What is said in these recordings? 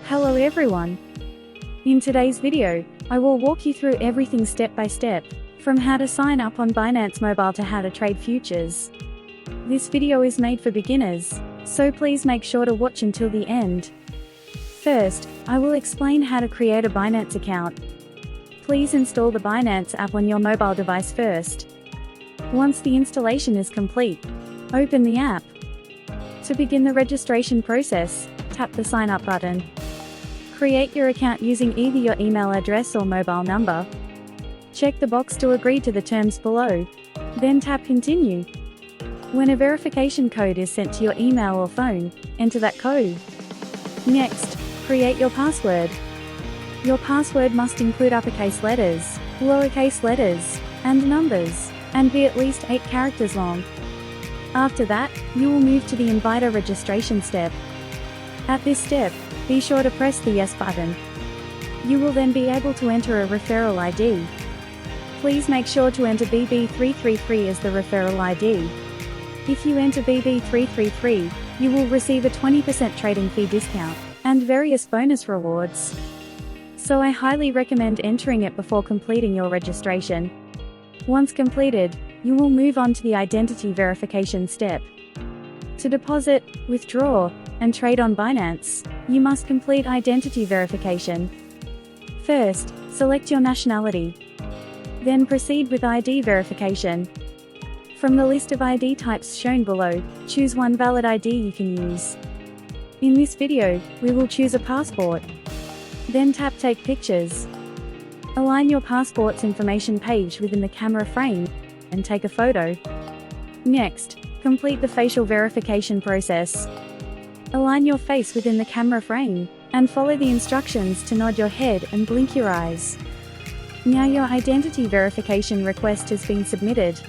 Hello everyone. In today's video, I will walk you through everything step by step, from how to sign up on Binance Mobile to how to trade futures. This video is made for beginners, so please make sure to watch until the end. First, I will explain how to create a Binance account. Please install the Binance app on your mobile device first. Once the installation is complete, open the app. To begin the registration process, tap the Sign Up button. Create your account using either your email address or mobile number. Check the box to agree to the terms below. Then tap Continue. When a verification code is sent to your email or phone, enter that code. Next, create your password. Your password must include uppercase letters, lowercase letters, and numbers, and be at least 8 characters long. After that, you will move to the Inviter registration step. At this step, be sure to press the Yes button. You will then be able to enter a referral ID. Please make sure to enter BB333 as the referral ID. If you enter BB333, you will receive a 20% trading fee discount, and various bonus rewards. So I highly recommend entering it before completing your registration. Once completed, you will move on to the identity verification step. To deposit, withdraw, and trade on Binance, you must complete identity verification. First, select your nationality. Then proceed with ID verification. From the list of ID types shown below, choose one valid ID you can use. In this video, we will choose a passport. Then tap Take Pictures. Align your passport's information page within the camera frame and take a photo. Next, complete the facial verification process. Align your face within the camera frame, and follow the instructions to nod your head and blink your eyes. Now your identity verification request has been submitted.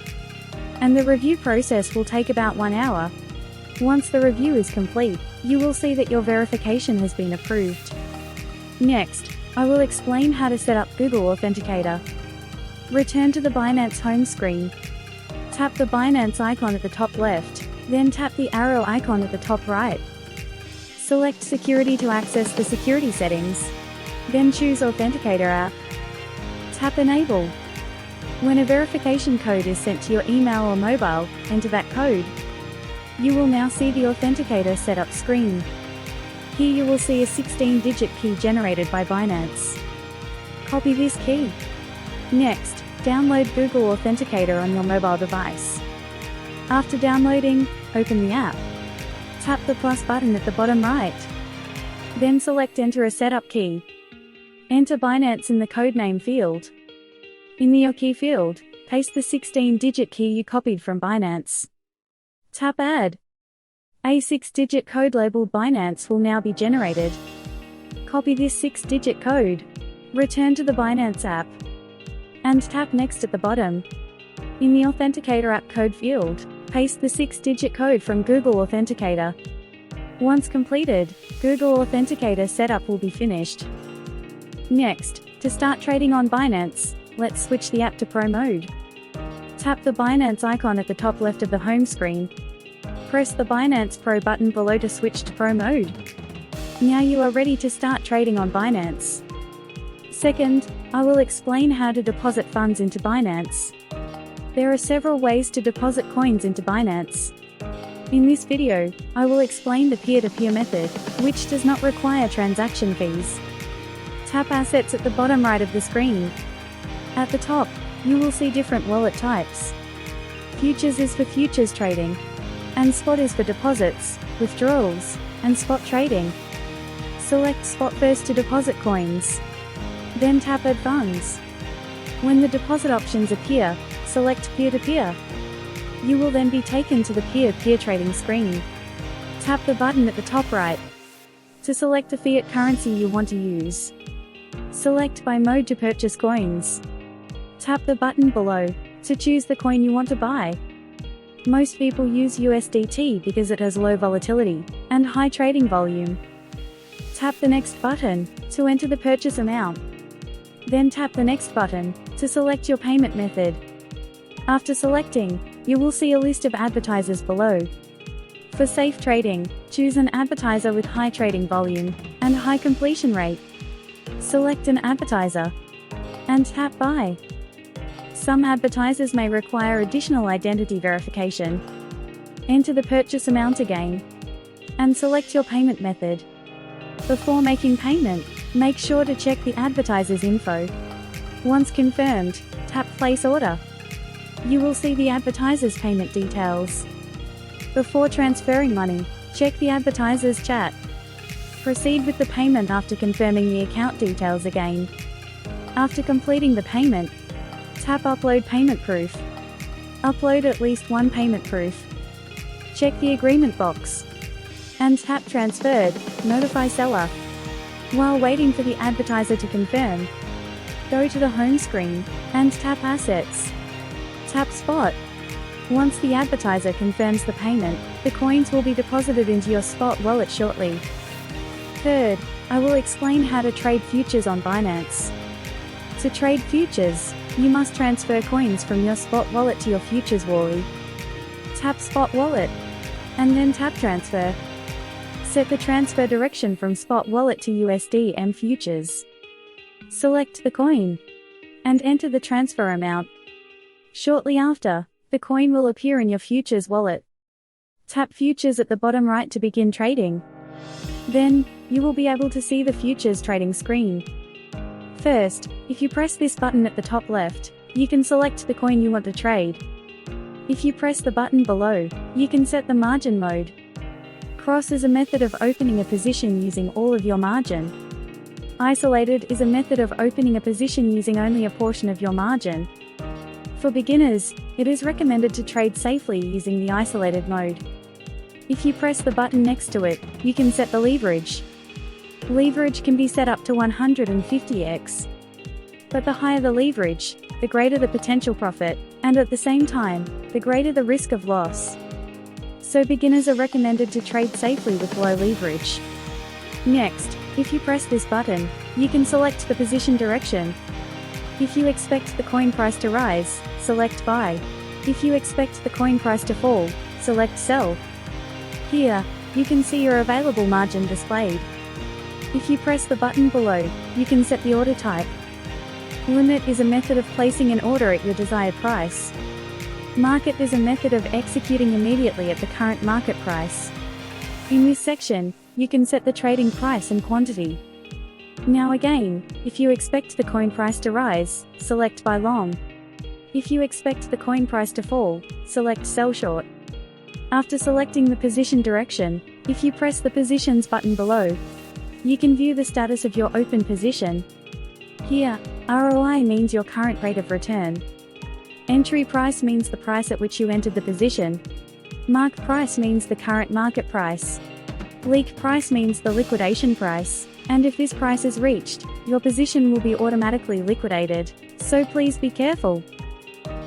And the review process will take about 1 hour. Once the review is complete, you will see that your verification has been approved. Next, I will explain how to set up Google Authenticator. Return to the Binance home screen. Tap the Binance icon at the top left, then tap the arrow icon at the top right. Select Security to access the security settings. Then choose Authenticator app. Tap Enable. When a verification code is sent to your email or mobile, enter that code. You will now see the Authenticator setup screen. Here you will see a 16-digit key generated by Binance. Copy this key. Next, download Google Authenticator on your mobile device. After downloading, open the app. Tap the plus button at the bottom right. Then select Enter a setup key. Enter Binance in the codename field. In the Your Key field, paste the 16-digit key you copied from Binance. Tap Add. A 6-digit code labeled Binance will now be generated. Copy this 6-digit code. Return to the Binance app. And tap Next at the bottom. In the Authenticator app code field, paste the 6-digit code from Google Authenticator. Once completed, Google Authenticator setup will be finished. Next, to start trading on Binance, let's switch the app to Pro mode. Tap the Binance icon at the top left of the home screen. Press the Binance Pro button below to switch to Pro mode. Now you are ready to start trading on Binance. Second, I will explain how to deposit funds into Binance. There are several ways to deposit coins into Binance. In this video, I will explain the peer-to-peer method, which does not require transaction fees. Tap Assets at the bottom right of the screen. At the top, you will see different wallet types. Futures is for futures trading, and Spot is for deposits, withdrawals, and spot trading. Select Spot first to deposit coins. Then tap Add Funds. When the deposit options appear, select Peer-to-Peer. You will then be taken to the peer-to-peer trading screen. Tap the button at the top right to select the fiat currency you want to use. Select Buy Mode to purchase coins. Tap the button below to choose the coin you want to buy. Most people use USDT because it has low volatility and high trading volume. Tap the Next button to enter the purchase amount. Then tap the Next button to select your payment method. After selecting, you will see a list of advertisers below. For safe trading, choose an advertiser with high trading volume, and high completion rate. Select an advertiser and tap Buy. Some advertisers may require additional identity verification. Enter the purchase amount again and select your payment method. Before making payment, make sure to check the advertiser's info. Once confirmed, tap Place Order. You will see the advertiser's payment details. Before transferring money, check the advertiser's chat. Proceed with the payment after confirming the account details again. After completing the payment, tap Upload Payment Proof. Upload at least one payment proof. Check the agreement box and tap Transferred, Notify Seller. While waiting for the advertiser to confirm, go to the home screen and tap Assets. Tap Spot. Once the advertiser confirms the payment, the coins will be deposited into your Spot wallet shortly. Third, I will explain how to trade futures on Binance. To trade futures, you must transfer coins from your Spot wallet to your futures wallet. Tap Spot Wallet, and then tap Transfer. Set the transfer direction from Spot wallet to USDM futures. Select the coin and enter the transfer amount. Shortly after, the coin will appear in your futures wallet. Tap Futures at the bottom right to begin trading. Then, you will be able to see the futures trading screen. First, if you press this button at the top left, you can select the coin you want to trade. If you press the button below, you can set the margin mode. Cross is a method of opening a position using all of your margin. Isolated is a method of opening a position using only a portion of your margin. For beginners, it is recommended to trade safely using the isolated mode. If you press the button next to it, you can set the leverage. Leverage can be set up to 150x. But the higher the leverage, the greater the potential profit, and at the same time, the greater the risk of loss. So beginners are recommended to trade safely with low leverage. Next, if you press this button, you can select the position direction. If you expect the coin price to rise, select Buy. If you expect the coin price to fall, select Sell. Here, you can see your available margin displayed. If you press the button below, you can set the order type. Limit is a method of placing an order at your desired price. Market is a method of executing immediately at the current market price. In this section, you can set the trading price and quantity. Now again, if you expect the coin price to rise, select Buy Long. If you expect the coin price to fall, select Sell Short. After selecting the position direction, if you press the Positions button below, you can view the status of your open position. Here, ROI means your current rate of return. Entry price means the price at which you entered the position. Mark price means the current market price. Leak price means the liquidation price, and if this price is reached, your position will be automatically liquidated, so please be careful.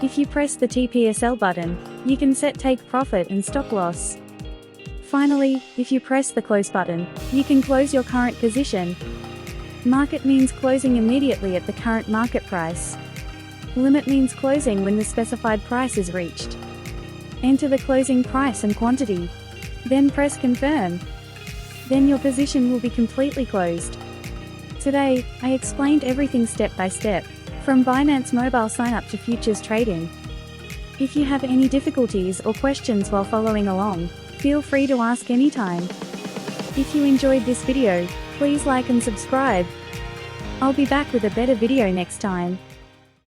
If you press the TPSL button, you can set Take Profit and Stop Loss. Finally, if you press the Close button, you can close your current position. Market means closing immediately at the current market price. Limit means closing when the specified price is reached. Enter the closing price and quantity. Then press Confirm. Then your position will be completely closed. Today, I explained everything step by step, from Binance Mobile sign-up to futures trading. If you have any difficulties or questions while following along, feel free to ask anytime. If you enjoyed this video, please like and subscribe. I'll be back with a better video next time.